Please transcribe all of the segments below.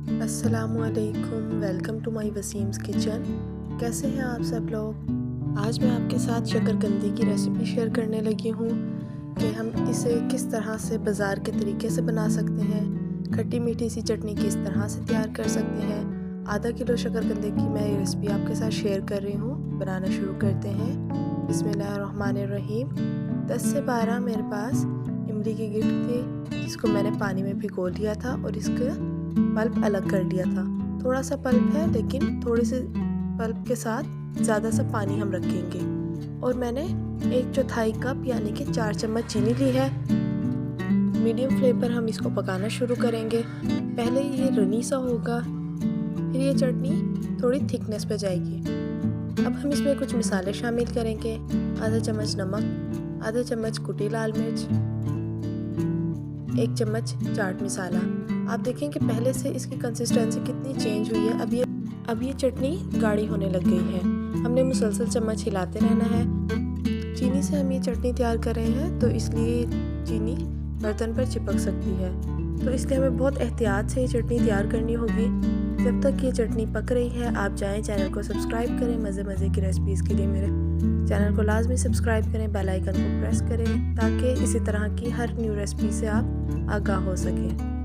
अस्सलामुअलैकुम, welcome to my Waseem's kitchen. कैसे हैं आप सब लोग। आज मैं आपके साथ शकरकंदी की रेसिपी शेयर करने लगी हूँ कि हम इसे किस तरह से बाज़ार के तरीके से बना सकते हैं। खट्टी मीठी सी चटनी किस तरह से तैयार कर सकते हैं। आधा किलो शकरकंदी की मैं ये रेसिपी आपके साथ शेयर कर रही हूँ। बनाना शुरू करते हैं। बिस्मिल्लाहिर्रहमानिर्रहीम। 10 से 12 मेरे पास इमली की गिट्ट थी, जिसको मैंने पानी में भिगो लिया था और इसका पल्प अलग कर लिया था। थोड़ा सा पल्प है, लेकिन थोड़े से पल्प के साथ ज़्यादा सा पानी हम रखेंगे। और मैंने 1/4 कप यानी कि 4 चम्मच चीनी ली है। मीडियम फ्लेम पर हम इसको पकाना शुरू करेंगे। पहले ये रनी सा होगा, फिर ये चटनी थोड़ी थिकनेस पे जाएगी। अब हम इसमें कुछ मसाले शामिल करेंगे। आधा चम्मच नमक, आधा चम्मच कुटी लाल मिर्च, 1 चम्मच चाट मसाला। आप देखें कि पहले से इसकी कंसिस्टेंसी कितनी चेंज हुई है। अब ये चटनी गाढ़ी होने लग गई है। हमने मुसलसल चम्मच हिलाते रहना है। चीनी से हम ये चटनी तैयार कर रहे हैं, तो इसलिए चीनी बर्तन पर चिपक सकती है, तो इसलिए हमें बहुत एहतियात से ये चटनी तैयार करनी होगी। जब तक ये चटनी पक रही है, आप जाएं चैनल को सब्सक्राइब करें। मज़े की रेसिपीज़ के लिए मेरे चैनल को लाजमी सब्सक्राइब करें, बेल आइकन को प्रेस करें, ताकि इसी तरह की हर न्यू रेसिपी से आप आगाह हो सकें।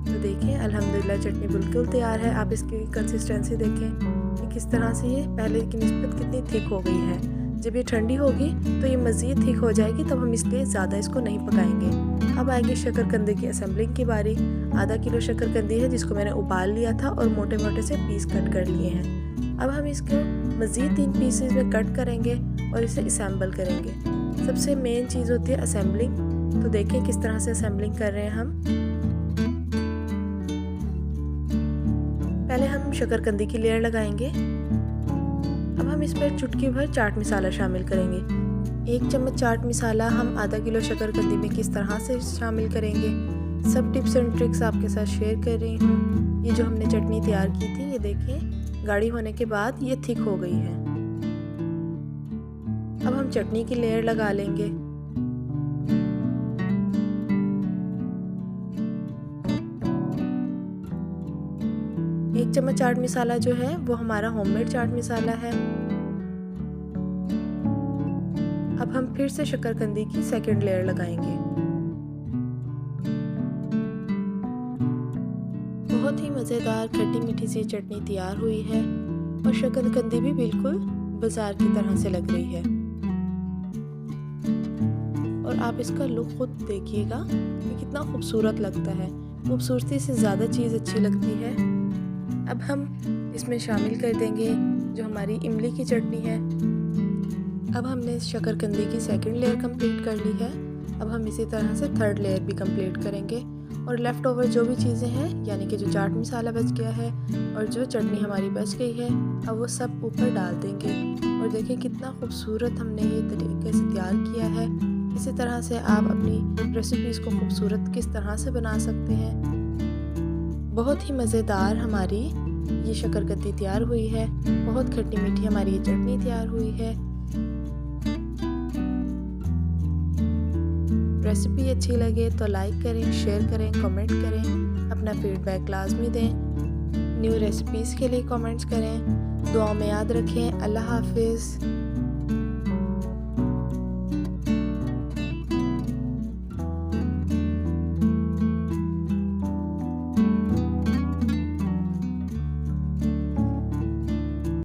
तो देखें, अल्हम्दुलिल्लाह चटनी बिल्कुल तैयार है। आप इसकी कंसिस्टेंसी देखें कि किस तरह से ये पहले की निस्बत कितनी थिक हो गई है। जब ये ठंडी होगी तो ये मज़ीद थिक हो जाएगी, तब हम इसलिए ज़्यादा इसको नहीं पकाएंगे। अब आएगी शकरकंदी की असेंबलिंग की बारी। आधा किलो शकरकंदी है, जिसको मैंने उबाल लिया था और मोटे मोटे से पीस कट कर लिए हैं। अब हम इसको मज़ीद 3 पीसेस में कट करेंगे और इसे असेंबल करेंगे। सबसे मेन चीज़ होती है असेंबलिंग। तो देखें किस तरह से असेंबलिंग कर रहे हैं हम। पहले हम शकरकंदी की लेयर लगाएंगे। अब हम इसमें चुटकी भर चाट मसाला शामिल करेंगे। 1 चम्मच चाट मसाला हम आधा किलो शकरकंदी में किस तरह से शामिल करेंगे, सब टिप्स एंड ट्रिक्स आपके साथ शेयर कर रही हूँ। ये जो हमने चटनी तैयार की थी, ये देखें गाढ़ी होने के बाद ये थिक हो गई है। अब हम चटनी की लेयर लगा लेंगे। 1 चम्मच चाट मसाला जो है वो हमारा होममेड चाट मसाला है। अब हम फिर से शकरकंदी की सेकंड लेयर लगाएंगे। बहुत ही मज़ेदार खट्टी मीठी सी चटनी तैयार हुई है और शकरकंदी भी बिल्कुल बाजार की तरह से लग रही है। और आप इसका लुक खुद देखिएगा कि कितना खूबसूरत लगता है। खूबसूरती से ज़्यादा चीज़ अच्छी लगती है। अब हम इसमें शामिल कर देंगे जो हमारी इमली की चटनी है। अब हमने शकरकंदी की सेकंड लेयर कंप्लीट कर ली है। अब हम इसी तरह से थर्ड लेयर भी कंप्लीट करेंगे और लेफ़्ट ओवर जो भी चीज़ें हैं, यानी कि जो चाट मसाला बच गया है और जो चटनी हमारी बच गई है, अब वो सब ऊपर डाल देंगे। और देखें कितना खूबसूरत हमने ये तरीके से तैयार किया है। इसी तरह से आप अपनी रेसिपीज़ को खूबसूरत किस तरह से बना सकते हैं। बहुत ही मज़ेदार हमारी ये शकरकंदी तैयार हुई है। बहुत खट्टी मीठी हमारी ये चटनी तैयार हुई है। रेसिपी अच्छी लगे तो लाइक करें, शेयर करें, कमेंट करें, अपना फीडबैक लाजमी दें। न्यू रेसिपीज़ के लिए कमेंट्स करें। दुआ में याद रखें। अल्लाह हाफिज़।